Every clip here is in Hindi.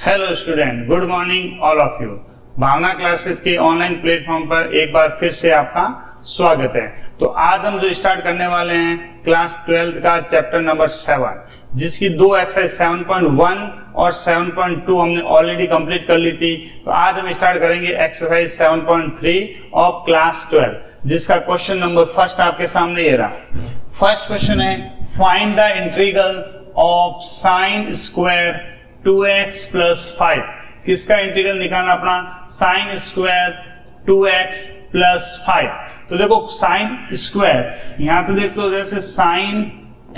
Hello student, good morning all of you. Bhavna classes के ऑनलाइन प्लेटफॉर्म पर एक बार फिर से आपका स्वागत है। तो आज हम जो स्टार्ट करने वाले हैं क्लास 12 का चैप्टर नंबर 7, जिसकी दो एक्सरसाइज 7.1 और 7.2 हमने ऑलरेडी कंप्लीट कर ली थी। तो आज हम स्टार्ट करेंगे एक्सरसाइज 7.3 ऑफ क्लास 12, जिसका क्वेश्चन नंबर फर्स्ट आपके सामने ये रहा। फर्स्ट क्वेश्चन है, find the integral of sine square 2x plus 5। किसका इंटीग्रल निकालना अपना? Sign square 2x plus 5। तो देखो साइन स्क्वायर, यहां तो देखते हो जैसे साइन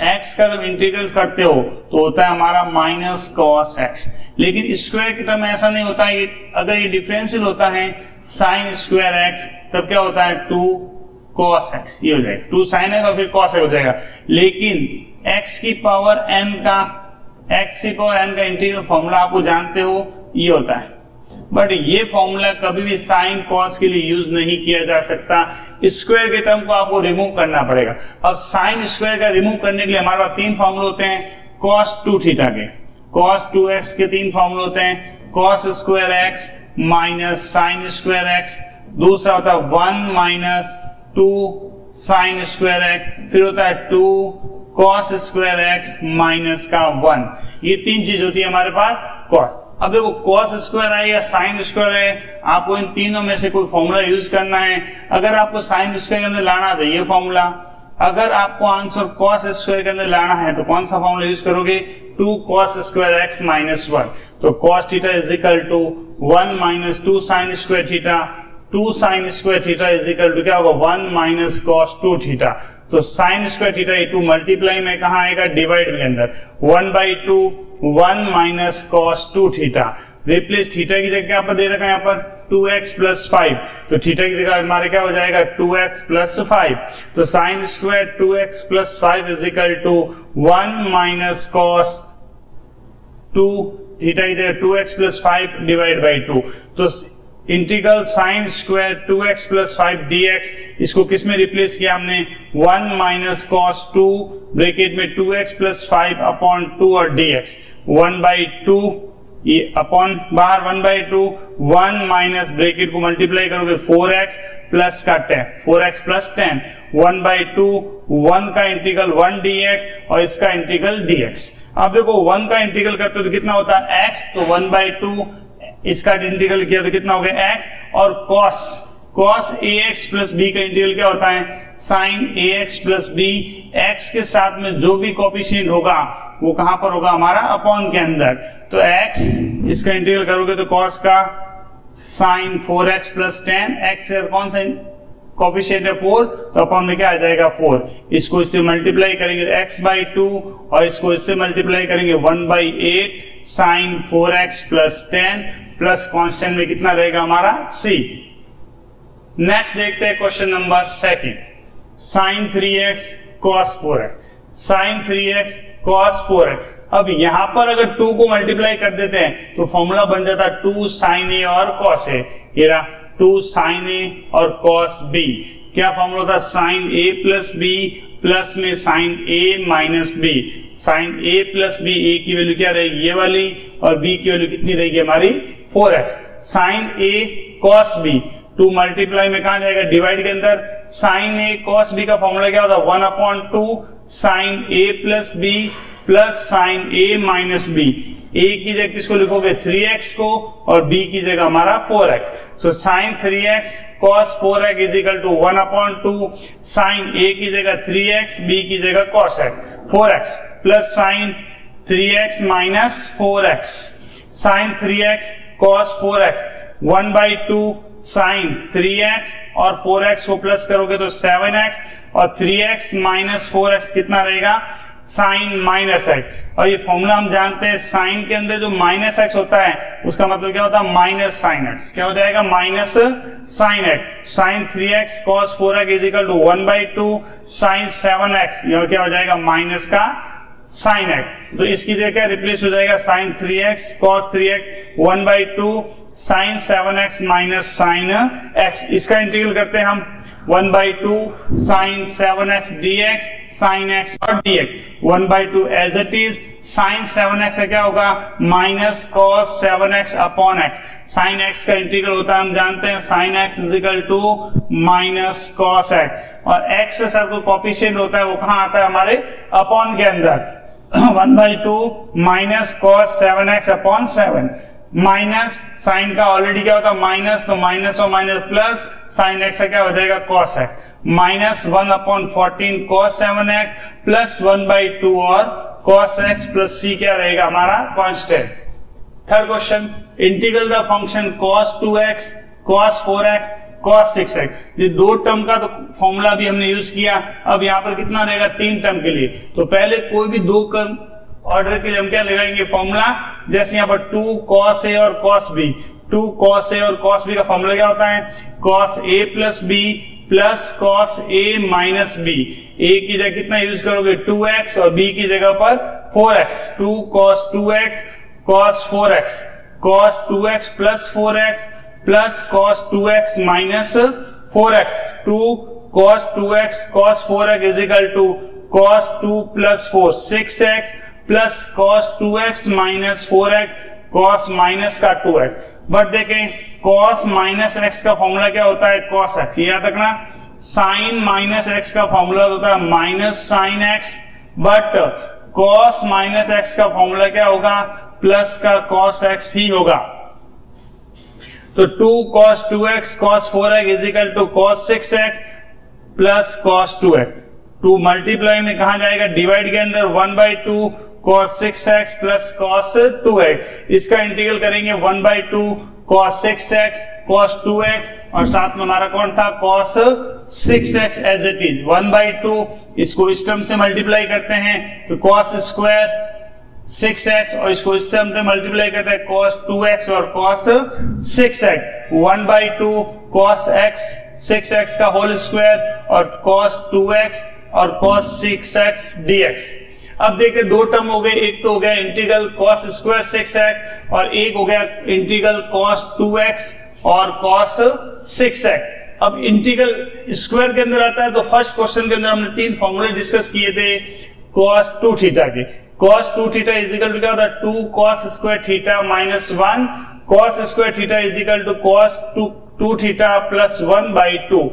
x का जब इंटीग्रल करते हो तो होता है हमारा माइनस कॉस x, लेकिन स्क्वायर की टर्म में ऐसा नहीं होता है। अगर ये डिफरेंशियल होता है साइन स्क्वायर x, तब क्या होता है 2 cos x, ये हो जाएगा 2 sin x और फिर cos x हो जाएगा। लेकिन x की पावर n का का इंटीग्रल फॉर्मूला आपको जानते हो, ये होता है। बट ये फॉर्मूला कभी भी साइन कॉस के लिए यूज नहीं किया जा सकता। स्क्वायर के टर्म को आपको रिमूव करना पड़ेगा। अब साइन स्क्वायर का रिमूव करने के लिए हमारे पास 3 फॉर्मूले होते हैं cos 2 थीटा के। cos 2x के 3 फॉर्मूले होते हैं, cos square x minus sign square x, दूसरा होता है 1 माइनस 2 साइन स्क्वायर x, फिर होता है 2 cos स्क्वायर x माइनस का 1। ये 3 चीज होती है हमारे पास cos। अब देखो cos स्क्वायर है या साइन स्क्वायर है, आपको इन तीनों में से कोई फॉर्मूला यूज करना है। अगर आपको साइन स्क्वायर के अंदर लाना है तो ये फॉर्मूला, अगर आपको आंसर cos स्क्वायर के अंदर लाना है तो कौन सा फॉर्मूला यूज करोगे? 2 cos स्क्वायर x माइनस 1। तो cos theta is equal to 1 minus 2 sine square theta, 2 sine square theta is equal to क्या होगा? 1 माइनस cos 2 थीटा। तो साइन स्क्वायर थीटा ये 2 मल्टीप्लाई में कहा आएगा? डिवाइड में अंदर 1/2 1 minus cos 2 theta. Replace theta की जगह क्या पर दे रखा है? यहाँ पर 2x प्लस 5। तो थीटा की जगह हमारे क्या हो जाएगा? 2x plus 5। तो sine square 2x plus 5 is equal to 1 minus cos 2 theta की जगह 2x प्लस 5 डिवाइड बाई 2। तो integral sine square 2x plus 5 dx, इसको किस में रिप्लेस किया हमने? 1 माइनस cos 2 ब्रैकेट में 2x प्लस 5 अपॉन 2 और dx 1/2, ये अपॉन बाहर 1/2, 1 माइनस ब्रैकेट को मल्टीप्लाई करोगे 4x प्लस का 10, 4x प्लस 10, 1/2 1 का इंटीग्रल 1 dx और इसका इंटीग्रल dx। अब देखो 1 का इंटीग्रल करते हो तो कितना होता है? x, तो 1/2 इसका इंटीग्रल किया तो कितना हो गया? x, और cos ax प्लस b का इंटीग्रल क्या होता है? sin ax plus b। x के साथ में जो भी कोएफिशिएंट होगा वो कहां पर होगा? हमारा अपॉन के अंदर। तो x इसका इंटीग्रल करोगे तो cos का sin 4x प्लस 10, x से कौन सा कोएफिशिएंट है? 4, तो अपॉन में क्या आ जाएगा? 4। इसको इससे मल्टीप्लाई करेंगे x/2 और इसको इससे मल्टीप्लाई करेंगे 1/8 sin 4x plus 10 plus constant में कितना रहेगा हमारा? c। नेक्स्ट देखते हैं question number 2, sin 3x cos 4x, sin 3x cos 4x। अब यहां पर अगर 2 को मल्टीप्लाई कर देते हैं तो फॉर्मूला बन जाता है 2 sin a और cos a। ये रहा 2 sin a और cos b। क्या फॉर्मूला था? sin a plus b plus में sin a minus b। sin a plus b, a की वैल्यू क्या रहेगी? ये वाली, और b की वैल्यू कितनी रहेगी हमारी? 4x। sin a cos b 2 multiply में कहा जाएगा? डिवाइड के अंदर। sin a cos b का फॉर्मूला क्या होता है? 1/2 sin a plus b plus sin a minus b। a की जगह किसको लिखोगे? 3x को, और b की जगह हमारा 4x। So sin 3x cos 4x is equal to 1/2 sin a की जगह 3x, b की जगह cos x 4x plus sin 3x minus 4x। sin 3x cos 4x 1/2 sin 3x और 4x को प्लस करोगे तो 7x, और 3x माइनस 4x कितना रहेगा? Sine minus x। और ये फॉर्मूला हम जानते हैं, साइन के अंदर जो माइनस x होता है उसका मतलब क्या होता है? Minus sine x। क्या हो जाएगा? Minus sine x। Sine 3x cos 4x is equal to 1/2 sine 7x, यह क्या हो जाएगा? माइनस का साइन x। तो इसकी जगह रिप्लेस हो जाएगा sine 3x cos 3x 1/2 sine 7x minus sine x। इसका इंटीग्रल करते हैं हम 1/2 sine 7x dx sine x और dx 1/2 as it is. Sine 7x का क्या होगा minus cos 7x upon x। Sine x का इंटीग्रल होता है हम जानते हैं sine x is equal to minus cos x, और x से सर कोई कॉफिशिएंट होता है वो कहां आता है हमारे अपॉन के अंदर 1/2 minus cos 7x upon 7 minus sine का ऑलरेडी क्या होता है माइनस, तो माइनस और माइनस प्लस साइन x का क्या हो जाएगा cos x minus 1/14 cos 7x plus 1/2 और cos x प्लस c क्या रहेगा हमारा constant. Third question integral the function cos 2x cos 4x cos 6x। ये दो टर्म का तो फॉर्मूला भी हमने यूज किया, अब यहाँ पर कितना रहेगा 3 टर्म के लिए। तो पहले कोई भी दो ऑर्डर के लिए हम क्या लगाएंगे फॉर्मूला, जैसे यहाँ पर 2 cos a और cos b, 2 cos a और cos b का फॉर्मूला क्या होता है cos a plus b plus cos a minus b। a की जगह कितना यूज करोगे 2x और b की जगह पर 4x, 2 cos 2x cos 4x cos 2x plus 4x plus cos 2x minus 4x 2 cos 2x cos 4x is equal to cos 2 plus 4 6x plus cos 2x minus 4x cos minus का 2x। बट देखें cos माइनस x का फॉर्मूला क्या होता है cos x, ये याद रखना। साइन माइनस x का फॉर्मूला होता है minus sine x, but cos minus x का फॉर्मूला क्या होगा प्लस का cos x ही होगा। तो 2 cos 2x cos 4x is equal to cos 6x plus cos 2x। 2 multiply में कहा जाएगा डिवाइड के अंदर 1/2 cos 6x plus cos 2x। इसका इंटीग्रल करेंगे 1/2 cos 6x cos 2x और साथ में हमारा कौन था cos 6x as it is 1/2। इसको इस टर्म से मल्टीप्लाई करते हैं तो cos स्क्वायर 6x और इसको इससे हम मल्टीप्लाई करते हैं cos 2x और cos 6x 1/2 cos x 6x का होल स्क्वायर और cos 2x और cos 6x dx। अब देखते दो टर्म हो गए, एक तो हो गया इंटीग्रल cos स्क्वायर 6x और एक हो गया इंटीग्रल cos 2x और cos 6x। अब इंटीग्रल स्क्वायर के अंदर आता है तो फर्स्ट क्वेश्चन के अंदर हमने 3 फॉर्मूले डिस्कस किए थे cos 2 थीटा के। cos 2 theta is equal to क्या होता है 2 cos square theta minus 1 cos square theta is equal to cos 2 theta plus 1/2।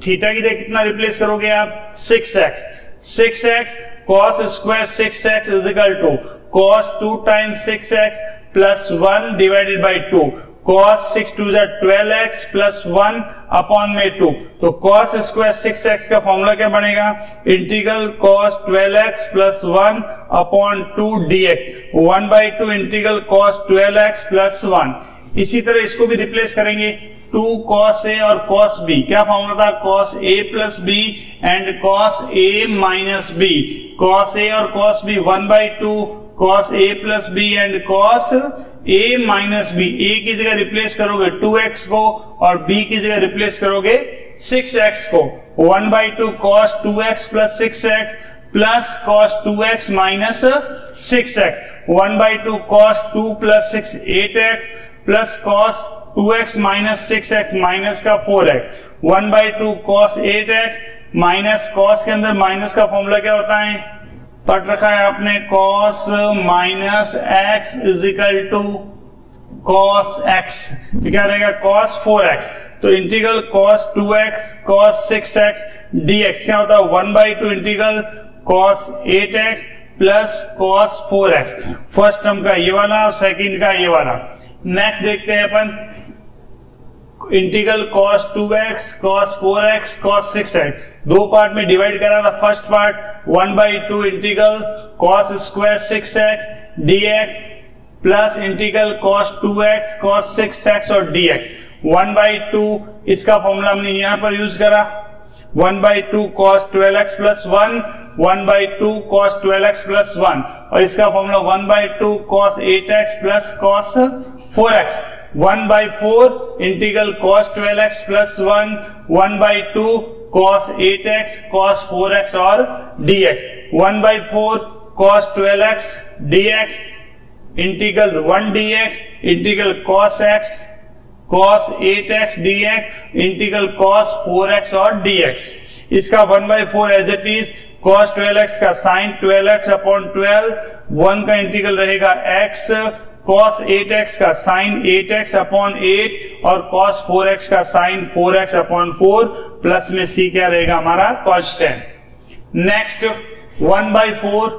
Theta की जगह कितना रिप्लेस करोगे आप 6x cos square 6x is equal to cos 2 times 6x plus 1 divided by 2 cos 6 2 12x plus 1 upon में 2। तो cos स्क्वायर 6x का फॉर्मूला क्या बनेगा integral cos 12x plus 1 upon 2 dx 1/2 integral cos 12x plus 1। इसी तरह इसको भी रिप्लेस करेंगे 2 cos a और cos b। क्या फॉर्मूला था cos a plus b and cos a minus b। cos a और cos b 1/2 cos a plus b and cos a minus b। a की जगह रिप्लेस करोगे 2x को और b की जगह रिप्लेस करोगे 6x को 1/2 cos 2x plus 6x plus cos 2x minus 6x 1/2 cos 2 plus 6 8x plus cos 2x minus 6x minus का 4x 1/2 cos 8x minus cos के अंदर माइनस का फॉर्मूला क्या होता है पढ़ रखा है आपने cos minus x is equal to cos x। तो क्या रहेगा cos 4x। तो integral cos 2x cos 6x dx क्या होता है 1/2 integral cos 8x plus cos 4x। First term का ये वाला और सेकंड का ये वाला। नेक्स्ट देखते हैं अपन integral cos 2x cos 4x cos 6x दो पार्ट में डिवाइड करा था। First part 1/2 integral cos square 6x dx plus integral cos 2x cos 6x और dx 1/2। इसका फॉर्मूला हमने यहां पर यूज करा 1/2 cos 12x plus 1 1/2 cos 12x plus 1 और इसका formula 1/2 cos 8x plus cos 4x 1/4 integral cos 12x plus 1 1/2 cos 8x cos 4x और dx 1/4 cos 12x dx, integral 1 dx, integral cos x cos 8x dx, integral cos 4x और dx। इसका 1/4 as it is, cos 12x का sin 12x अपॉन 12, 1 का इंटीग्रल रहेगा x, cos 8x का sin 8x अपॉन 8 और cos 4x का sin 4x अपॉन 4, प्लस में c क्या रहेगा हमारा constant. Next 1/4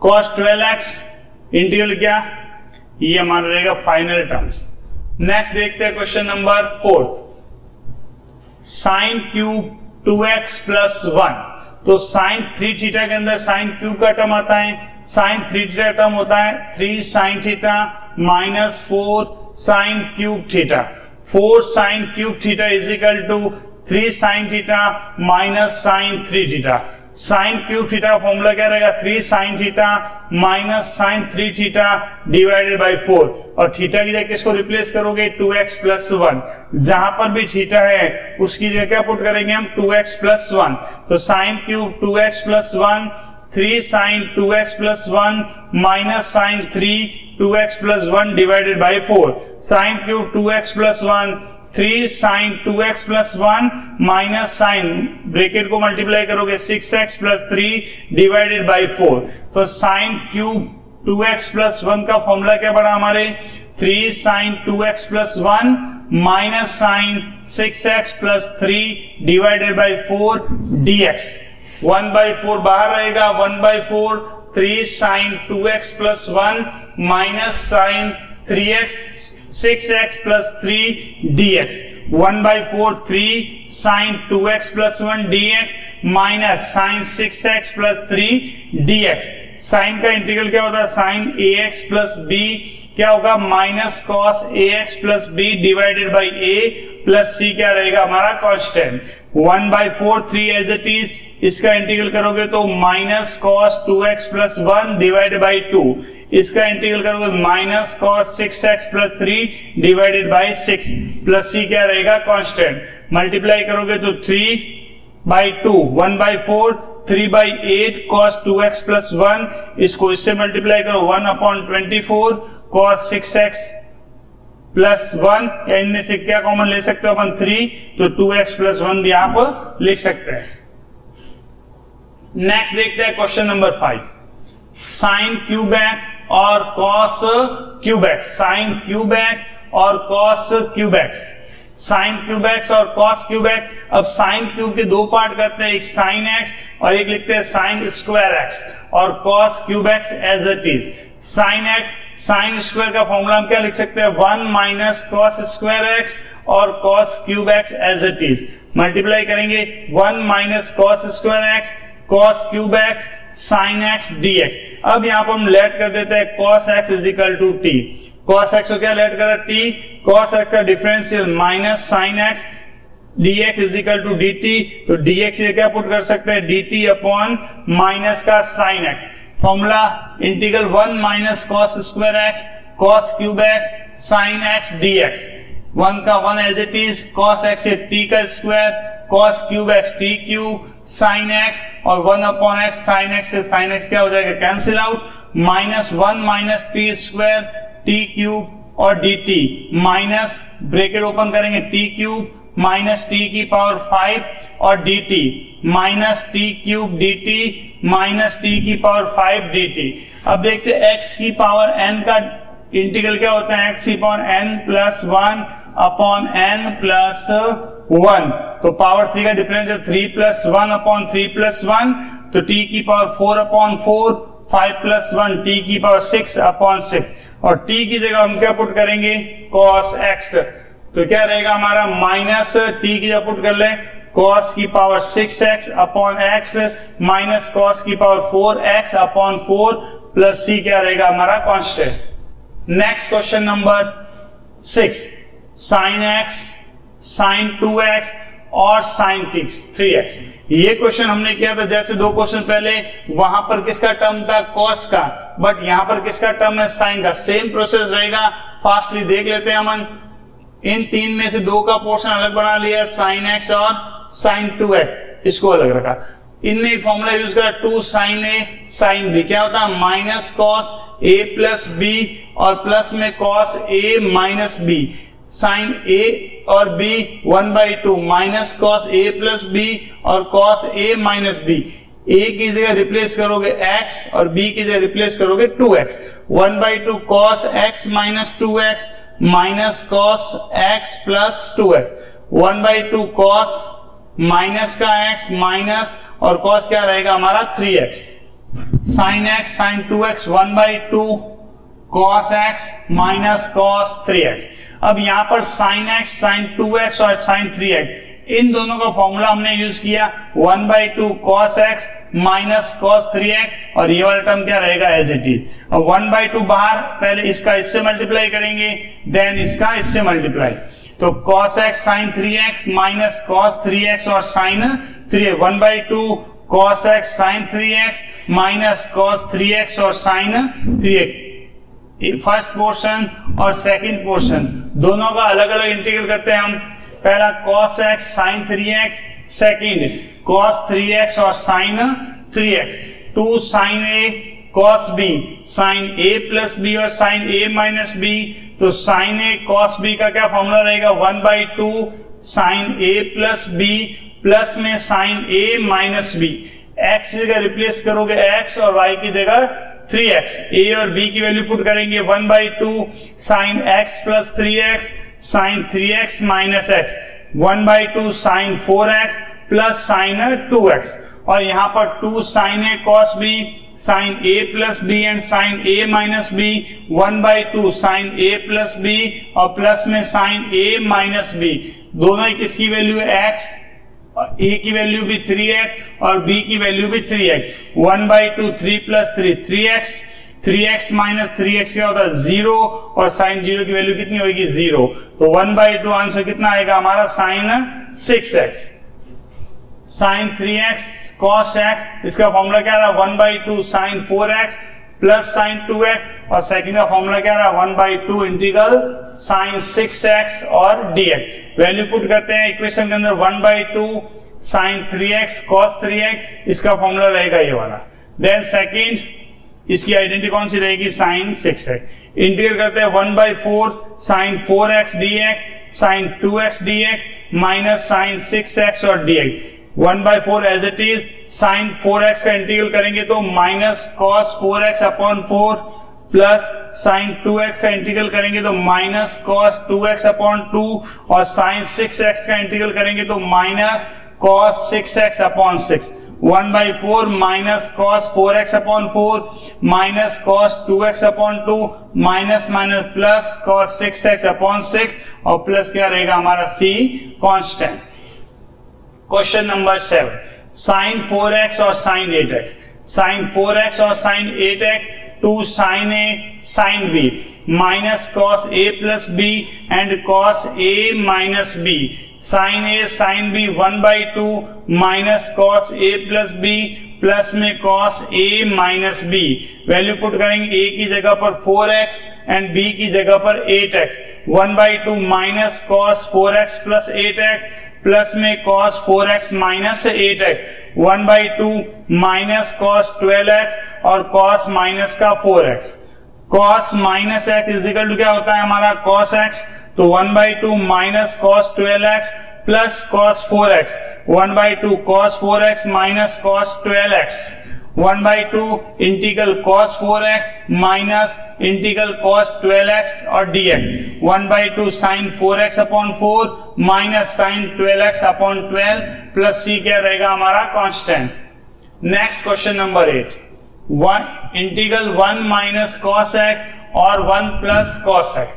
cos 12x, integral क्या, ये हमारा रहेगा फाइनल टर्म्स। नेक्स्ट देखते हैं question number 4, sine cube 2x plus 1। तो साइन 3 थीटा के अंदर साइन क्यूब का टर्म आता है, साइन 3 थीटा टर्म होता है 3 sine theta minus 4 sine cube theta. 4 sine cube theta is equal to 3 sine theta minus sine 3 theta. Sine cube theta का फॉर्मूला क्या रहेगा, 3 sine theta minus sine 3 theta divided by 4, और थीटा की जगह किसको रिप्लेस करोगे, 2x प्लस 1। जहां पर भी थीटा है उसकी जगह क्या पुट करेंगे हम, 2x प्लस 1। तो sine cube 2x plus 1, 3 sine 2x plus 1 minus sine 3 2x plus 1 divided by 4। Sine cube 2x plus 1, 3 sine 2x plus 1 minus sine, bracket को मल्टीप्लाई करोगे 6x प्लस 3 डिवाइडेड बाई 4। तो साइन क्यूब 2x प्लस 1 का फॉर्मूला क्या पड़ा हमारे, 3 sine 2x plus 1 minus sine 6x plus 3 divided by 4 dx। 1/4 बाहर रहेगा, 1/4 3 sine 2x plus 1 minus sine 3x 6x plus 3 dx। 1/4 3 sine 2x plus 1 dx minus sine 6x plus 3 dx। Sine का इंटीग्रल क्या होता है, साइन ax प्लस b क्या होगा, minus cos ax plus b divided by a plus c क्या रहेगा हमारा कांस्टेंट। 1/4 3 एज इट इज, इसका इंटीग्रल करोगे तो minus cos 2x plus 1 divided by 2, इसका इंटीग्रल करोगे minus cos 6x plus 3 divided by 6 plus c क्या रहेगा कांस्टेंट। मल्टीप्लाई करोगे तो 3/2, 1/4 3/8 cos 2x प्लस 1, इसको इससे मल्टीप्लाई करो 1/24 cos 6x प्लस 1, या इनमें से क्या कॉमन ले सकते हो अपन 3, तो 2x प्लस 1 भी आप लिख सकते हैं। नेक्स्ट देखते हैं question number 5, sine cube x और cos cube x. Sine cube x और cos cube x, sine cube x और कॉस क्यूब एक्स। अब साइन क्यूब के दो पार्ट करते हैं, एक साइन एक्स और एक लिखते हैं साइन स्क्वायर एक्स, और cos cube x as it is. Sine x, sine square का फॉर्मूला हम क्या लिख सकते हैं, 1 माइनस कॉस स्क्वायर एक्स और cos cube x as it is. Multiply करेंगे 1 minus cos square x cos cube x sin x dx। अब यहां पर हम लेट कर देते हैं cos x is equal to t। cos x को क्या लेट करा, t, cos x का differential minus sin x dx is equal to dt। तो dx ये क्या पुट कर सकते हैं, dt अपॉन माइनस का sin x। Formula integral 1 minus cos square x cos cube x sin x dx। 1 का 1 as it is, cos x से t का square cos cube x t cube sin x, और 1 अपॉन x sin x से sin x क्या हो जाएगा, cancel out, minus 1 minus t square t cube और dt माइनस ब्रैकेट ओपन करेंगे t क्यूब माइनस t की पावर 5 और dt minus t cube dt minus t की पावर 5 dt। अब देखते हैं x की पावर n का इंटीग्रल क्या होता है, x की power n plus 1 upon n plus 1। तो पावर 3 का डिफरेंस है 3 प्लस 1 अपॉन 3 प्लस 1, तो t की पावर 4 अपॉन 4, 5 प्लस 1 t की पावर 6 अपॉन 6, और t की जगह हम क्या पुट करेंगे, cos x। तो क्या रहेगा हमारा, माइनस t की जगह पुट कर ले cos की power 6x upon x minus cos की power 4x upon 4 plus c क्या रहेगा हमारा constant. Next question number 6, sine x sine 2x और साइन 3x। ये क्वेश्चन हमने किया था, जैसे दो क्वेश्चन पहले वहां पर किसका टर्म था, cos का, बट यहां पर किसका टर्म है, साइन का। सेम प्रोसेस रहेगा, फास्टली देख लेते हैं हम। इन तीन में से दो का पोर्शन अलग बना लिया, साइन x और साइन 2x, इसको अलग रखा। इनमें एक फॉर्मूला यूज करा 2 sin a sin b, क्या होता है minus cos a plus b और प्लस में cos a minus b, sine a और b 1/2 minus cos a plus b और cos a minus b, a की जगह रिप्लेस करोगे x और b की जगह रिप्लेस करोगे 2x, 1/2 cos x minus 2x minus cos x plus 2x, 1/2 cos minus का x माइनस और कॉस क्या रहेगा हमारा 3x, sine x sine 2x 1/2 cos x minus cos 3x। अब यहां पर साइन x साइन 2x और साइन 3x इन दोनों का फॉर्मूला हमने यूज किया 1/2 cos x minus cos 3x और ये वाला टर्म क्या रहेगा एज इट इज। और 1/2 बाहर, पहले इसका इससे मल्टीप्लाई करेंगे देन इसका इससे मल्टीप्लाई, तो cos x sin 3x minus cos 3x और sin 3x 1/2 cos x sin 3x minus cos 3x और sin 3x। फर्स्ट पोर्शन और सेकंड पोर्शन दोनों का अलग अलग इंटीग्रल करते हैं हम। पहला cos x sin 3x, second cos 3x और sin 3x, 2 sin a cos b sin a plus b और sin a माइनस b, तो sin a cos b का क्या फॉर्मूला रहेगा 1/2 sin a plus b plus में sin a minus b, x की जगह रिप्लेस करोगे x और y की जगह 3x, a और b की वैल्यू पुट करेंगे 1/2 sin x plus 3x sin 3x minus x, 1/2 sin 4x plus sin 2x, और यहां पर 2 sin a cos b sin a plus b and sin a minus b, 1/2 sin a plus b और प्लस में sin a माइनस b, दोनों किसकी वैल्यू है x, a की वैल्यू भी 3x और b की वैल्यू भी 3x, 1/2 3 plus 3 3x, 3x minus 3x क्या होता है 0 और साइन 0 की वैल्यू कितनी होगी 0, तो 1/2 आंसर कितना आएगा हमारा sine 6x, sine 3x cos x, इसका फॉर्मूला क्या रहा 1/2 sign 4x plus sine 2x और सेकंड का फॉर्मूला क्या रहा 1/2 इंटीग्रल साइन 6x और dx। वैल्यू पुट करते हैं इक्वेशन के अंदर 1/2 साइन 3x cos 3x, इसका फॉर्मूला रहेगा ये वाला। देन सेकंड इसकी आइडेंटिटी कौन सी रहेगी साइन 6x, इंटीग्रेट करते हैं 1/4 sine 4x dx sine 2x dx minus sine 6x और dx, 1/4 as it is, sine 4x का इंटीग्रल करेंगे तो minus cos 4x upon 4 plus sine 2x का इंटीग्रल करेंगे तो माइनस cos 2x अपॉन 2 और साइन 6x का इंटीग्रल करेंगे तो minus cos 6x upon 6, 1/4 minus cos 4x upon 4 minus cos 2x upon 2 minus minus plus cos 6x upon 6 और प्लस क्या रहेगा हमारा c constant. Question number 7, sine 4x और साइन 8x, साइन 4x और sine 8x, 2 sin a sin b minus cos a plus b and cos a minus b, sin a sin b 1/2 minus cos a plus b plus में cos a minus b, value put करेंगे a की जगह पर 4x एंड b की जगह पर 8x, 1/2 minus cos 4x plus 8x plus में cos 4x minus 8x, 1/2 minus cos 12x और cos माइनस का 4x, cos minus x is equal to क्या होता है हमारा cos x, तो 1/2 minus cos 12x plus cos 4x, 1/2 cos 4x minus cos 12x, 1/2 integral cos 4x minus integral cos 12x और dx, 1/2 sin 4x upon 4 minus sin 12x upon 12 plus c क्या रहेगा हमारा constant. Next question number 8, 1 integral 1 minus cos x और 1 plus cos x,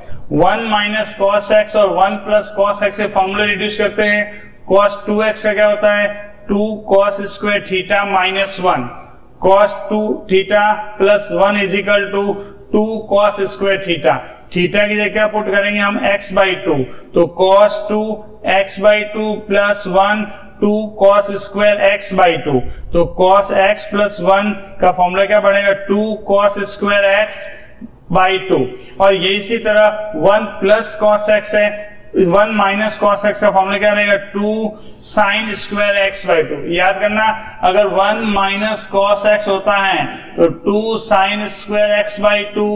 1 minus cos x और 1 प्लस cos x से फॉर्मूला रिड्यूस करते हैं, cos 2x का क्या होता है 2 cos square theta minus 1, cos 2 theta plus 1 is equal to 2 cos square theta, theta की जगह क्या पुट करेंगे हम x/2, तो cos 2 x/2 plus 1 2 cos square x/2, तो cos x प्लस 1 का फॉर्मूला क्या बनेगा 2 cos स्क्वायर x/2, और ये इसी तरह 1 प्लस cos x है 1 माइनस कॉस एक्स का फॉर्मूला क्या रहेगा, 2 साइन स्क्वायर एक्स बाई 2। याद करना, अगर 1 माइनस कॉस एक्स होता है तो 2 साइन स्क्वायर एक्स बाई 2,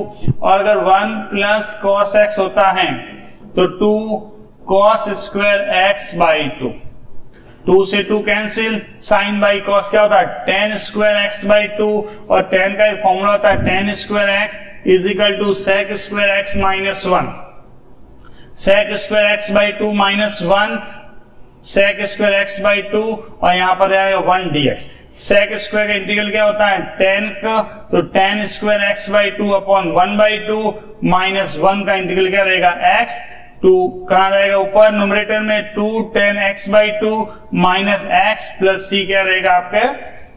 और अगर 1 प्लस कॉस एक्स होता है तो 2 कॉस स्क्वायर एक्स बाई 2। 2 से 2 कैंसिल, साइन बाई कॉस क्या होता है, tan स्क्वायर एक्स बाई 2, और tan का एक फॉर्मूला होता है tan square x is equal to sec square x minus 1। Sec square x by 2 minus 1, sec square x by 2, और यहां पर आएगा 1 dx। सेक स्क्वायर का इंटीग्रल क्या होता है, tan का, तो tan square x by 2 upon 1 by 2 minus 1 का इंटीग्रल क्या रहेगा, x। 2 कहां रहेगा, ऊपर न्यूमरेटर में 2 tan x by 2 minus x plus c क्या रहेगा आपके,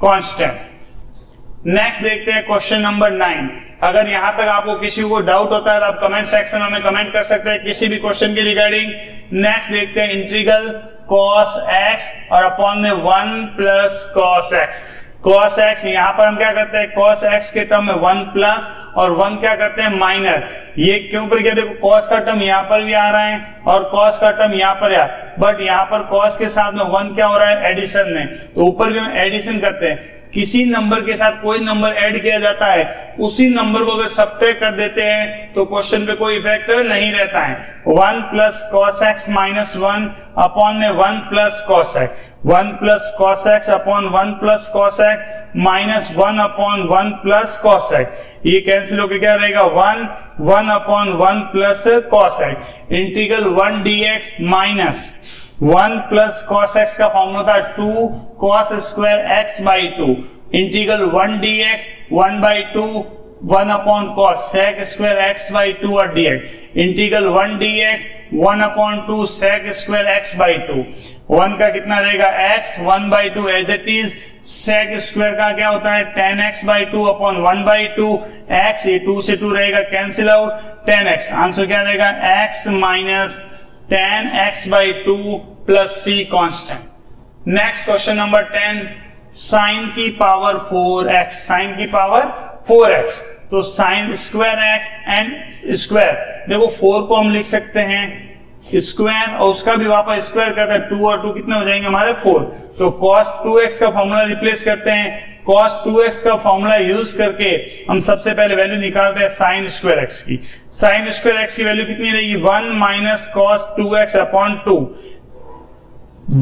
कांस्टेंट। नेक्स्ट देखते हैं क्वेश्चन नंबर 9। अगर यहां तक आपको किसी को डाउट होता है तो आप कमेंट सेक्शन में हमें कमेंट कर सकते हैं किसी भी क्वेश्चन के रिगार्डिंग। नेक्स्ट देखते हैं इंटीग्रल cos x और अपॉन में 1 plus cos x। cos x यहां पर हम क्या करते हैं, cos x के टर्म में 1 प्लस और 1 क्या करते हैं, माइनर। ये क्यों पर क्या, देखो cos का टर्म यहां पर भी आ रहा है और cos का टर्म यहां पर है, बट यहां पर cos के साथ में 1 क्या हो रहा है, एडिशन में, तो ऊपर भी हम एडिशन करते हैं। किसी नंबर के साथ कोई नंबर ऐड किया जाता है, उसी नंबर को अगर सब्ट्रैक्ट कर देते हैं तो क्वेश्चन पे कोई इफेक्ट नहीं रहता है। 1 plus cos x minus 1 upon में 1 plus cos x, 1 plus cos x upon 1 plus cos x minus 1 upon 1 plus cos x. ये कैंसिल होकर क्या रहेगा, 1 upon 1 plus cos x. Integral 1 dx minus 1 plus cos x का फॉर्मूला था 2 cos square x by 2। Integral 1 dx 1 by 2 1 upon cos sec square x by 2 और dx। Integral 1 dx 1 upon 2 sec square x by 2। 1 का कितना रहेगा x, 1 by 2 as it is. Sec square का क्या होता है, tan x by 2 upon 1 by 2 x। ये 2 से 2 रहेगा cancel out, tan x। Answer क्या रहेगा, x minus tan x by 2 plus c constant. Next question number 10, sine की पावर 4x, साइन की पावर 4x, तो sine square x and square, देखो 4 को हम लिख सकते हैं स्क्वायर और उसका भी वापस स्क्वायर करते हैं, 2 और 2 कितने हो जाएंगे हमारे 4। तो cos 2x का फॉर्मूला रिप्लेस करते हैं, cos 2x का फॉर्मूला यूज करके हम सबसे पहले वैल्यू निकालते हैं साइन स्क्वायर x की। साइन स्क्वायर x की वैल्यू कितनी रहेगी, 1 minus cos 2x upon 2,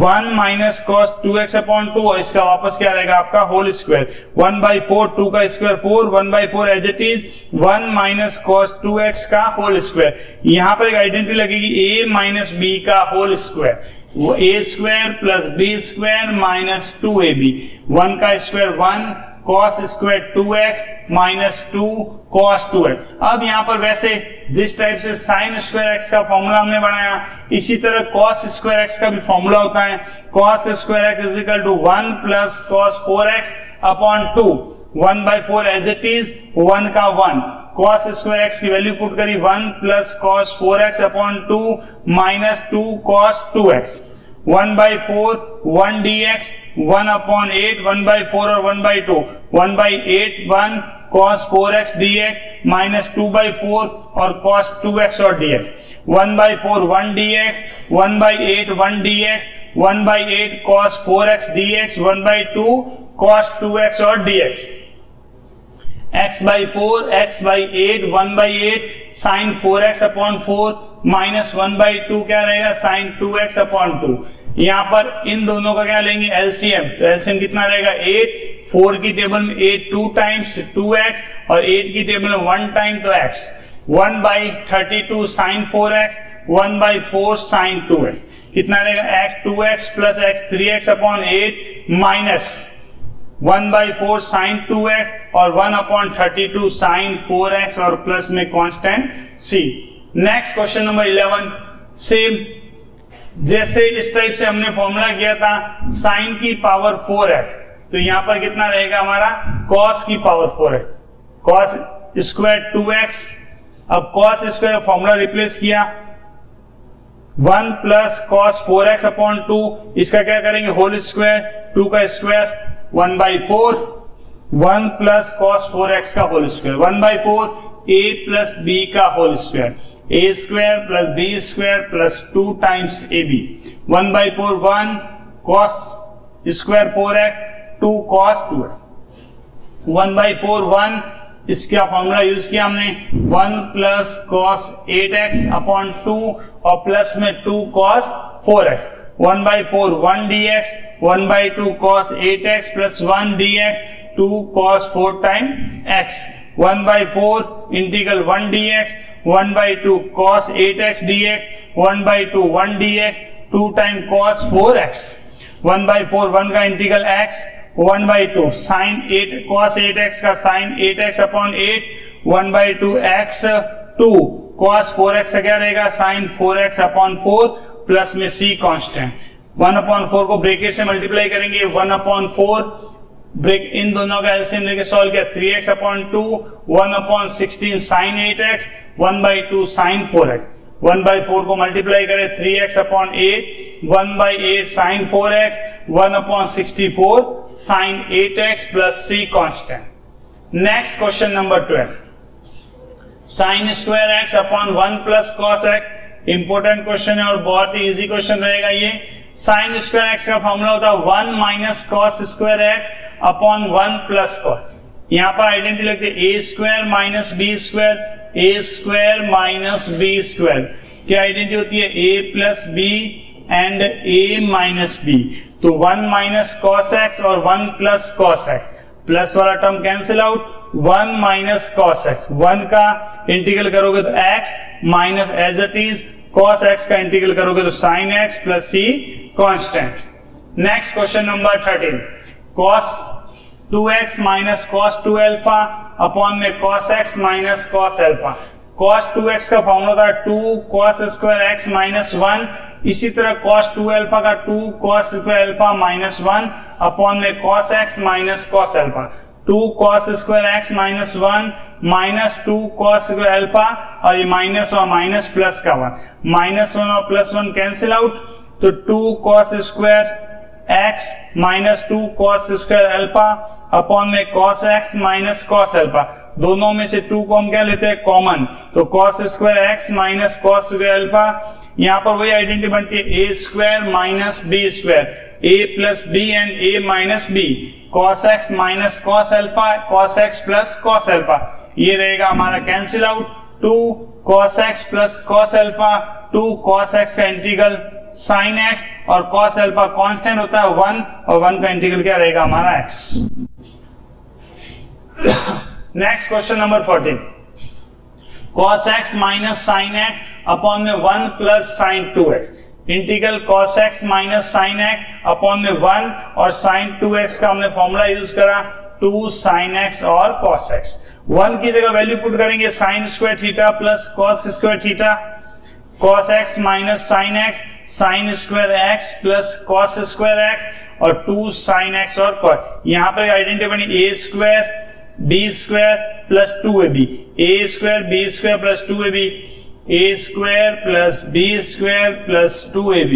1 minus cos 2x upon 2, और इसका वापस क्या रहेगा आपका होल स्क्वायर। 1 बाई 4, 2 का square 4, 1 by 4 as it is, 1 minus cos 2x का होल स्क्वायर। यहां पर एक आइडेंटिटी लगेगी a माइनस b का होल स्क्वायर, वो a square plus b square minus 2ab। 1 का square 1 cos square 2x minus 2 cos 2x। अब यहां पर वैसे जिस टाइप से साइन स्क्वायर x का फॉर्मूला हमने बनाया, इसी तरह cos स्क्वायर x का भी फॉर्मूला होता है। cos square x is equal to 1 plus cos 4x upon 2, 1 by 4 as it is, 1 का 1, cos स्क्वायर x की वैल्यू पुट करी 1 plus cos 4x upon 2 minus 2 cos 2x। 1 by 4 1 dx 1 upon 8, 1 by 4 और 1 by 2, 1 by 8 1 cos 4x dx minus 2 by 4 और cos 2x और dx। 1 by 4 1 dx, 1 by 8 1 dx, 1 by 8 cos 4x dx, 1 by 2 cos 2x और dx। x by 4 x by 8 1 by 8 sine 4x upon 4 minus 1 by 2 क्या रहेगा, साइन 2x अपॉन 2। यहां पर इन दोनों का क्या लेंगे, एलसीएम, तो एलसीएम कितना रहेगा 8, 4 की टेबल में 8 2 टाइम्स 2x और 8 की टेबल में 1 टाइम तो x। 1 by 32 sine 4x, 1 by 4 sine 2x, कितना रहेगा x 2x plus x 3x upon 8 minus 1 by 4 sine 2x और 1 अपॉन 32 साइन 4x और प्लस में constant c। Next question number 11, same जैसे इस टाइप से हमने फॉर्मूला किया था साइन की पावर 4x, तो यहां पर कितना रहेगा हमारा cos की power 4x, cos square 2x। अब cos स्क्वायर फॉर्मूला रिप्लेस किया, 1 प्लस cos 4x अपॉन 2, इसका क्या करेंगे होल स्क्वायर, 2 का square 1 by 4, 1 plus cos 4x का whole square, 1 by 4 a plus B का whole square, A square plus B square plus 2 times A B, 1/4 1 cos square 4x 2 cos 2x, 1/4 1 इसका फॉर्मूला यूज किया हमने 1 प्लस cos 8x अपॉन 2 और प्लस में 2 cos 4x, 1/4 1 dx, 1/2 cos 8x plus 1 dx 2 cos 4 time x, 1/4 integral 1 dx, 1/2 cos 8x dx, 1/2 1 dx 2 time cos 4x, 1/4 1 का integral x, 1/2 sin 8 cos 8x का sin 8x upon 8, 1/2 x 2 cos 4x का क्या रहेगा sin 4x अपॉन 4 प्लस में c कांस्टेंट, 1/4 को ब्रैकेट से मल्टीप्लाई करेंगे, 1/4 ब्रेक इन दोनों का एलसीएम लेके सॉल्व किया 3x upon 2, 1/16 sin 8x, 1/2 sin 4x, 1/4 को मल्टीप्लाई करें 3x upon 8, 1/8 sin 4x, 1/64 sin 8x plus c constant. Next question number 12, sin square x upon 1 plus cos x, important question है और बहुत ही इजी क्वेश्चन रहेगा ये। sin स्क्वायर x का फॉर्मूला होता है 1 minus cos square x upon 1 plus cos, यहां पर आइडेंटिटी लगती है a square minus b square, a square minus b square, क्या आइडेंटिटी होती है a plus b and a minus b, तो 1 माइनस cos x और 1 प्लस cos x, प्लस वाला term cancel out, 1 minus cos x, 1 का इंटीग्रल करोगे तो x minus as it is cos x का इंटीग्रल करोगे तो sin x plus c constant. Next question number 13, cos 2x minus cos 2 alpha upon में cos x minus cos alpha, cos 2x का फॉर्मूला था 2 cos स्क्वायर x माइनस 1, इसी तरह cos 2 अल्फा का 2 cos square alpha minus 1 upon में cos x minus cos alpha, 2 cos square x minus 1 minus 2 cos square alpha, और ये माइनस और माइनस प्लस का 1, माइनस 1 और प्लस 1 कैंसिल आउट, तो 2 cos square x minus 2 cos square alpha upon में cos x minus cos alpha, दोनों में से 2 को हम क्या लेते हैं कॉमन, तो cos square x minus cos square alpha, यहां पर वही आइडेंटिटी बनती है a square minus b square, a plus b and a minus b, cos x minus cos alpha, cos x plus cos alpha, ये रहेगा हमारा cancel out, 2 cos x plus cos alpha, 2 cos x का इंटीग्रल sin x और cos अल्फा कांस्टेंट होता है 1 और 1 का इंटीग्रल क्या रहेगा हमारा x। Next question number 14, cos x minus sin x upon में 1 plus sin 2x, integral cos x minus sin x upon में 1 और sin 2x का हमने फॉर्मूला यूज करा 2 sin x और cos x, 1 की जगह वैल्यू पुट करेंगे sin square theta plus cos square theta, cos x minus sin x, sin square x plus cos square x और 2 sin x और cos, यहां पर आइडेंटिटी बनी a square b square plus 2ab, a square b square plus 2ab, a square plus b square plus 2ab,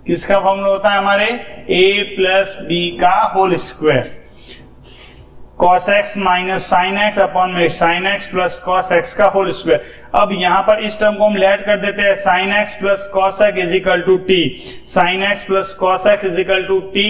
किसका फॉर्मूला होता है हमारे a प्लस b का whole square, cos x minus sin x upon में sin x plus cos x का होल स्क्वायर। अब यहां पर इस टर्म को हम लेट कर देते हैं sin x plus cos x is equal to t, sin x plus cos x is equal to t,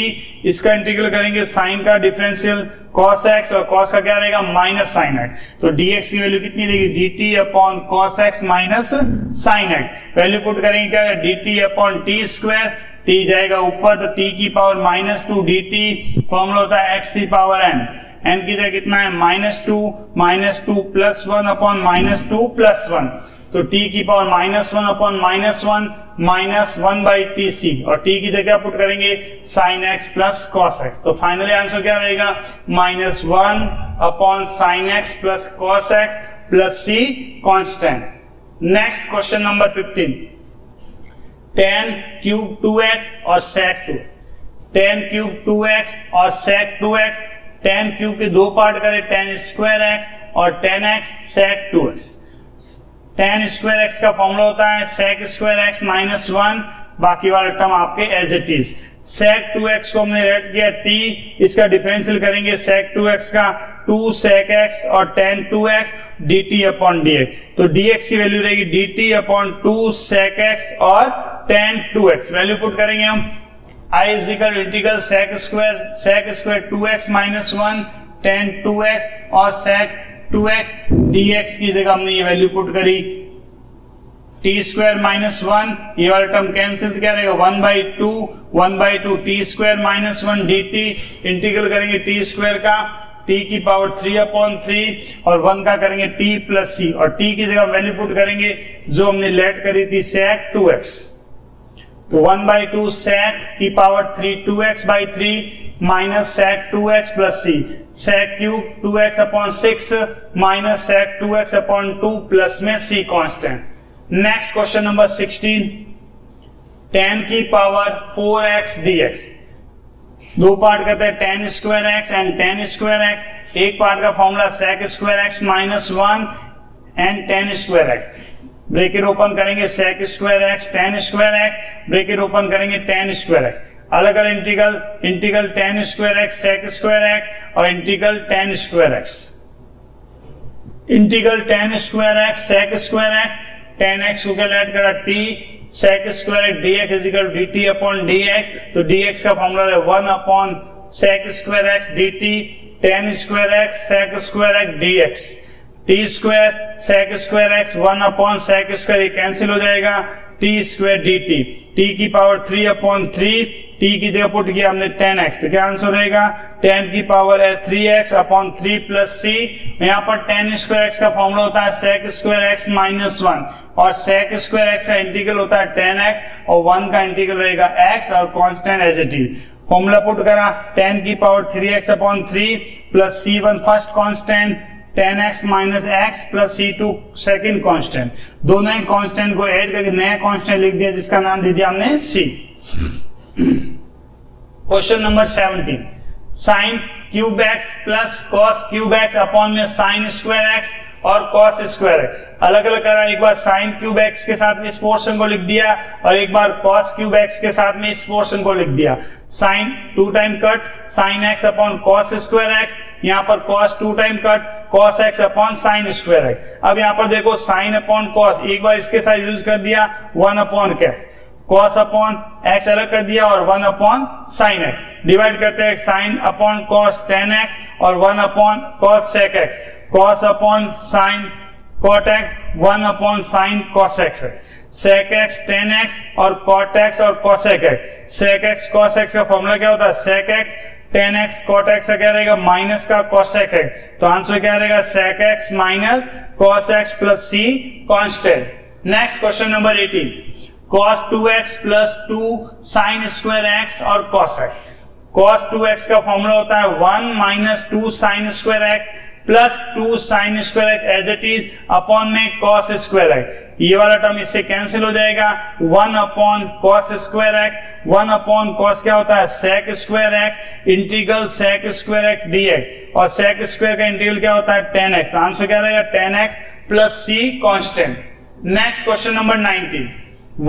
इसका इंटीग्रल करेंगे sin का डिफरेंशियल cos x और cos का क्या रहेगा माइनस sin x, तो dx की वैल्यू कितनी रहेगी dt upon cos x minus sin x, value put करेंगे क्या dt upon t square, t जाएगा ऊपर तो t की पावर माइनस 2 dt, फॉर्मूला होता है x की पावर n, n की जगह कितना है minus 2 plus 1 upon minus 2 plus 1, तो t की power minus 1 upon minus 1 minus 1 by t c, और t की जगह पुट करेंगे sin x plus cos x, तो फाइनली आंसर क्या रहेगा minus 1 upon sin x plus cos x plus c constant. Next question number 15, tan cube 2x और sec 2, tan क्यूब 2x और sec 2x, tan क्यूब के दो पार्ट करें tan स्क्वायर x और tan x sec 2x, tan square x का फॉर्मूला होता है sec स्क्वायर x माइनस 1, बाकी वाला टर्म आपके as it is, sec 2x को हमने रेट किया t, इसका डिफरेंशियल करेंगे sec 2x का 2 sec x और tan 2x dt upon dx। तो dx की वैल्यू रहेगी dt अपॉन 2 sec x और tan 2x। वैल्यू पुट करेंगे हम I is equal integral sec square 2x minus 1 tan 2x और sec 2x dx की जगह हमने ये वैल्यू पुट करी t स्क्वायर माइनस 1, ये वाला टर्म कैंसिल, क्या रहेगा 1/2 t square minus 1 dt। Integral करेंगे t स्क्वायर का t की पावर 3/3 और 1 का करेंगे t प्लस c और t की जगह वैल्यू पुट करेंगे जो हमने लेट करी थी sec 2x। तो 1/2 sec की power 3 2x/3 minus sec 2x plus c sec cube 2x upon 6 minus sec 2x upon 2 plus में c constant. Next question number 16, tan की पावर 4x dx। दो पार्ट करते हैं tan square x and tan square x। एक पार्ट का formula sec square x minus 1 and tan square x। Bracket open करेंगे sec square x tan square x, bracket open करेंगे tan स्क्वायर x। अलग अलग integral tan square x sec square x और integral tan square x। Integral tan square x sec square x, tan x को कैलकुलेट करा t sec square dx is equal dt upon dx। तो dx का फॉर्मूला है 1 upon sec square x dt tan square x sec square x dx। t square sec square x 1 upon sec square, ये कैंसिल हो जाएगा, t स्क्वायर dt t की पावर 3/3, t की जगह पुट किया हमने tan x। तो क्या आंसर रहेगा, tan की पावर है 3x अपॉन 3 प्लस c। यहाँ पर tan स्क्वायर x का फॉर्मूला होता है sec स्क्वायर x माइनस 1 और sec स्क्वायर x का इंटीग्रल होता है tan x और 1 का इंटीग्रल रहेगा x और constant as it is. Formula put करा tan की power 3x upon 3 plus c1 first constant, tan x minus x plus c2 second constant. दोनों ही कांस्टेंट को ऐड करके नया कांस्टेंट लिख दिया जिसका नाम दे दिया हमने c। Question number 17, sin cube x plus cos cube x upon में sin स्क्वायर x और cos स्क्वायर x। अलग अलग करा, एक बार sin क्यूब x के साथ में इस पोर्शन को लिख दिया और एक बार cos क्यूब x के साथ में इस पोर्शन को लिख दिया। sin 2 time cut sin x upon cos square x, यहाँ पर cos 2 time cut cos x upon sin square x। अब यहाँ पर देखो sin अपॉन cos, एक बार इसके साथ यूज कर दिया 1 अपॉन cos अपॉन x अलग कर दिया और 1 अपॉन sin x। डिवाइड करते हैं sin upon cos tan x और 1 upon cos sec x, cos upon sin cot x 1 upon sin cos x, sec x tan x और cot x और cosec x। sec x cos x का फॉर्मूला क्या होता है, sec x tan x cot x का क्या रहेगा माइनस का cosec x। तो आंसर क्या रहेगा sec x minus cos x plus c constant. Next question number 18, cos 2x plus 2 sin square x और cos x। cos 2x का फॉर्मूला होता है 1 minus 2 sin square x plus 2 sin square x as it is upon में cos स्क्वायर x। ये वाला टर्म इससे कैंसिल हो जाएगा, 1 upon cos square x, 1 upon cos क्या होता है sec square x integral sec square x dx और sec स्क्वायर का इंटीग्रल क्या होता है tan x। आंसर क्या रहेगा tan x plus c constant. Next question number 19,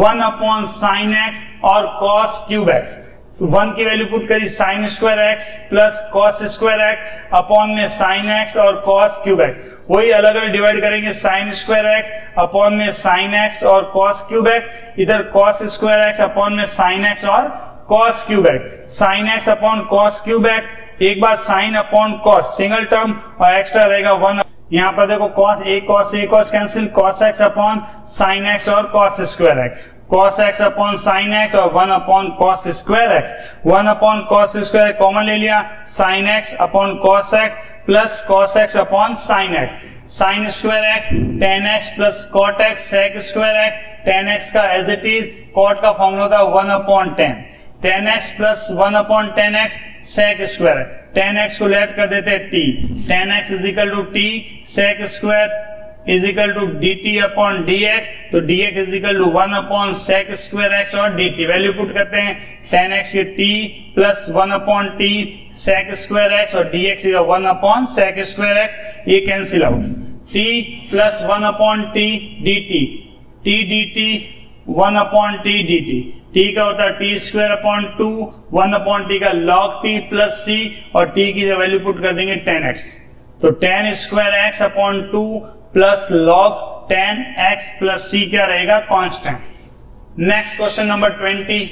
1 upon sin x और cos क्यूब x। 1 की वैल्यू पुट करी sin square x plus cos square x upon में sin x और cos क्यूब x। वही अलग अलग डिवाइड करेंगे sin स्क्वायर x अपॉन में sin x और cos क्यूब x, इधर cos स्क्वायर x अपॉन में sin x और cos cube x। sin x upon cos cube x, एक बार sin upon cos single term और एक्स्ट्रा रहेगा 1। यहाँ पर देखो cos cancel, cos x upon sin x और cos square x, cos x upon sin x और 1 upon cos square x। 1 upon cos square common ले लिया, sin x upon cos x plus cos x upon sin x, sin square x tan x plus cot x sec square x, tan x का एज इट इज cot का फॉर्मूला था 1 upon tan x plus 1 upon tan x sec square, tan x को लेट कर देते हैं t, tan x is equal to t sec square is equal to dt upon dx। तो dx is equal to 1 upon sec square x और dt। वैल्यू पुट करते हैं tan x के t plus 1 upon t sec square x और dx is 1 upon sec square x, ये cancel out, t plus 1 upon t dt, t dt 1 upon t dt, t का होता है t square upon 2, 1 upon t का log t प्लस c और t की वैल्यू पुट कर देंगे tan x। तो tan square x upon 2 plus log tan x plus c क्या रहेगा, constant. Next question number 20,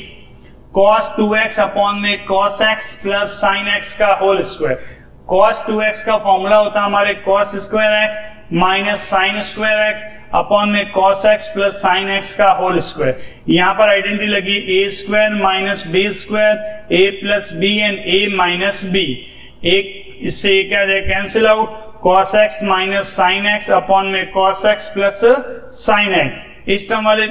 cos 2x upon में cos x plus sin x का होल स्क्वायर। cos 2x का फॉर्मूला होता है हमारे cos square x minus sin square x upon में cos x plus sin x का होल स्क्वायर। यहां पर आइडेंटिटी लगी a square minus b square, a plus b and a minus b। एक इससे क्या जाए, cancel out, cos x minus sin x upon में cos x plus sin x। इस टर्म वाले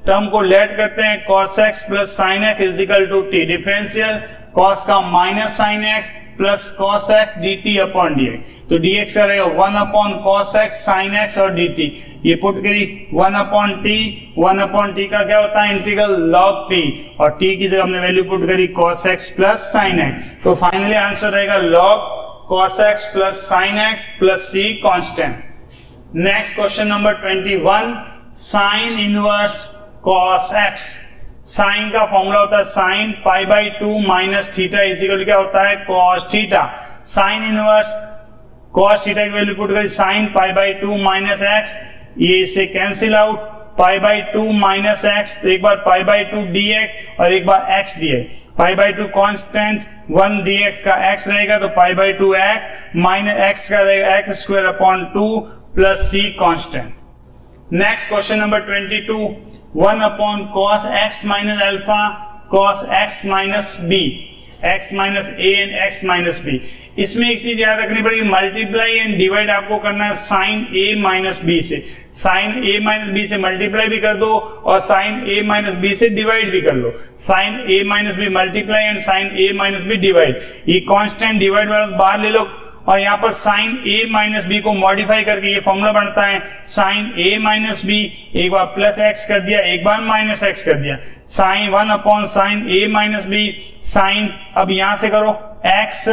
टर्म को लेट करते हैं, cos x plus sin x is equal to t, differential cos का minus sin x plus cos x dt upon dx। तो dx का रहेगा 1 upon cos x sin x और dt, ये पुट करी 1 अपॉन t का क्या होता है, इंटीग्रल log t, और t की जगह हमने वैल्यू पुट करी cos x plus sin x। तो फाइनली आंसर रहेगा log cos x plus sin x plus c constant. Next question number 21, sine inverse cos x। Sine का फॉर्मूला होता है sine pi by 2 minus theta is equal क्या होता है, cos theta. Sine inverse cos theta की वैल्यू पुट करी sine pi by 2 minus x, ये इससे cancel out, pi by 2 minus x, तो एक बार पाई बाई 2 dx और एक बार x dx। Pi by 2 constant, 1 dx का x रहेगा, तो पाई बाई 2 x माइनस x का रहेगा x square upon 2 plus c constant. Next question number 22, 1 upon cos x minus alpha cos x minus b, x minus a and x minus b। इसमें एक चीज याद रखनी पड़ेगी, मल्टीप्लाई एंड डिवाइड आपको करना है साइन a माइनस b से। साइन a माइनस b से मल्टीप्लाई भी कर दो और साइन a माइनस b से डिवाइड भी कर लो। Sine a minus b multiply and sine a minus b divide, ये कांस्टेंट डिवाइड वाला बाहर ले लो, और यहाँ पर साइन a माइनस बी को मॉडिफाई करके ये फॉर्मूला बनता है साइन a माइनस बी, एक बार प्लस x कर दिया, एक बार माइनस x कर दिया, sine 1 upon sine a minus b, sine अब यहां से करो x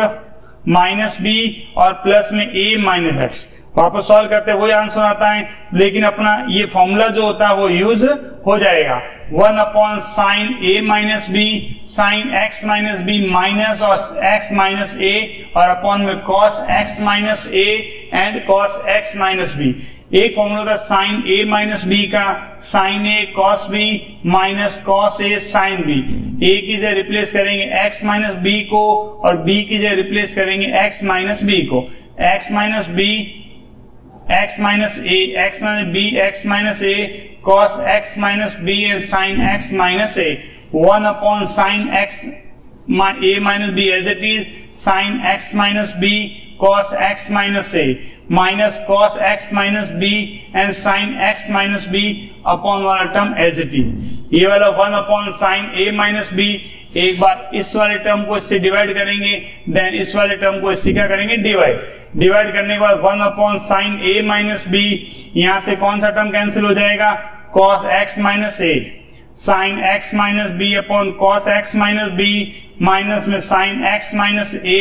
माइनस बी और प्लस में a माइनस x, वापस सॉल्व करते वही आंसर आता है, लेकिन अपना ये फॉर्मूला जो होता है वो यूज हो जाएगा। 1 upon sine a minus b, sine x minus b minus और x माइनस a, और अपॉन में cos x minus a and cos x minus b। एक फॉर्मूला था साइन a माइनस b का, sine a cos b minus cos a sine b। a की जगह रिप्लेस करेंगे x माइनस b को और b की जगह रिप्लेस करेंगे x माइनस b को। x minus b, x minus a, x minus b, x minus a, cos x minus b and sin x minus a। 1 upon sin x a minus b as it is, sin x minus b cos x minus a minus cos x minus b and sin x minus b upon वाला टर्म एज इट इज। ये वाला 1 upon sin a minus b, एक बार इस वाले टर्म को इससे डिवाइड करेंगे, देन इस वाले टर्म को इससे क्या करेंगे, डिवाइड करने के बाद 1 upon sine a minus b, यहां से कौन सा टर्म कैंसिल हो जाएगा, cos x minus a, sine x minus b upon cos x minus b minus में साइन x माइनस a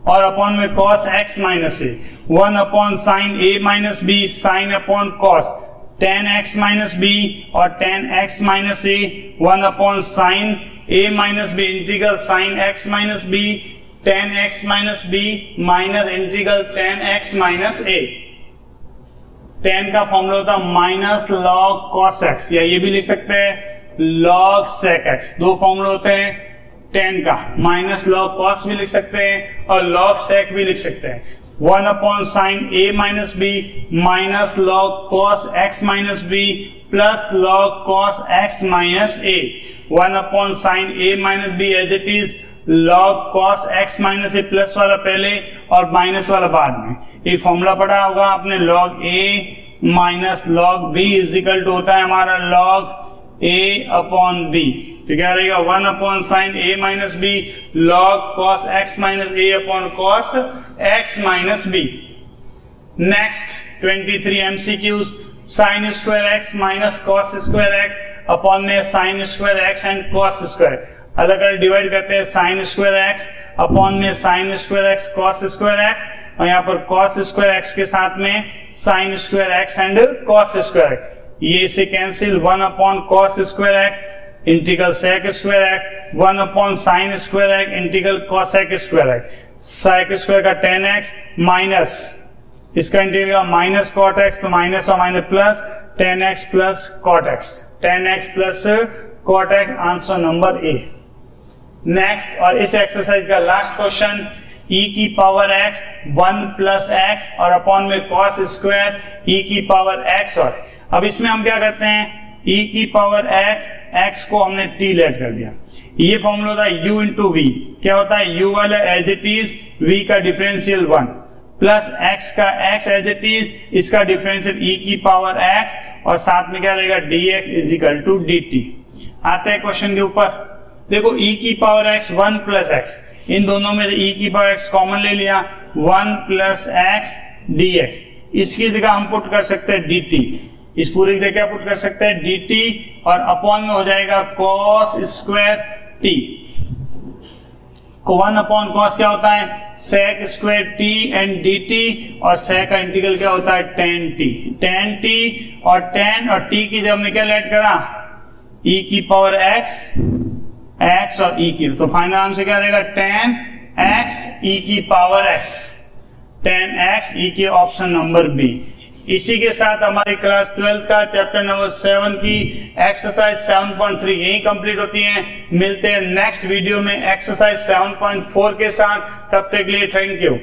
और अपॉन में cos x minus a। 1 upon sine a minus b, sine upon cos tan x minus b और tan x minus a, 1 upon sine a minus b integral sine x minus b tan x minus b minus integral tan x minus a। tan का फॉर्मूला होता है माइनस log cos x, या ये भी लिख सकते हैं log sec x। दो फॉर्मूले होते हैं tan का, माइनस log cos भी लिख सकते हैं और log sec भी लिख सकते हैं। 1 upon sine a minus b minus log cos x minus b plus log cos x minus a। 1 upon sine a minus b as it is, log cos x minus a plus वाला पहले और माइनस वाला बाद में। एक फॉर्मूला पढ़ा होगा आपने, log a minus log b is equal to होता है हमारा log a अपॉन b। तो क्या रहेगा, 1 upon sine a minus b log cos x minus a upon cos x minus b। Next 23 MCQs, sine square x minus cos square x upon में sine square x and cos square. अलग अलग डिवाइड करते हैं, साइन स्क्वायर x अपॉन में sine square x cos square x, और यहाँ पर cos स्क्वायर x के साथ में sine square x and cos square x। ये इसे cancel, 1 upon cos square x integral sec square x 1/sin square x integral cosec square x, sec square का tan x माइनस इसका इंटीग्रल माइनस cot x, तो माइनस और minus plus tan x plus cot x, tan x plus cot x, answer number A. Next, और इस एक्सरसाइज का लास्ट क्वेश्चन, e की पावर x 1 प्लस एक्स और अपॉन में cos स्क्वायर e की पावर x, और अब इसमें हम क्या करते हैं, e की पावर x, x को हमने t लेट कर दिया, ये फॉर्मूला होता है u इंटू वी, क्या होता है u वाला एज इट इज, v का डिफरेंशियल 1 प्लस x का x एज इट इज, इसका डिफरेंशियल e की पावर x, और साथ में क्या रहेगा dx is equal to dt। आते हैं क्वेश्चन के ऊपर, देखो e की पावर x 1 प्लस x, इन दोनों में e की पावर x कॉमन ले लिया, 1 प्लस x dx, इसकी जगह हम पुट कर सकते हैं dt, इस पूरी की जगह क्या पुट कर सकते हैं dt, और अपॉन में हो जाएगा cos स्क्वायर t, को 1 अपॉन cos क्या होता है sec square t and dt, और sec का इंटीग्रल क्या होता है tan t और tan और t की जब हमने क्या लेट करा e की पावर x और e की, तो फाइनल आंसर क्या देगा tan x e की power x, tan x e के ऑप्शन नंबर बी। इसी के साथ हमारी क्लास 12 का चैप्टर नंबर 7 की एक्सरसाइज 7.3 यही कंप्लीट होती है। मिलते हैं नेक्स्ट वीडियो में एक्सरसाइज 7.4 के साथ, तब तक के लिए थैंक यू।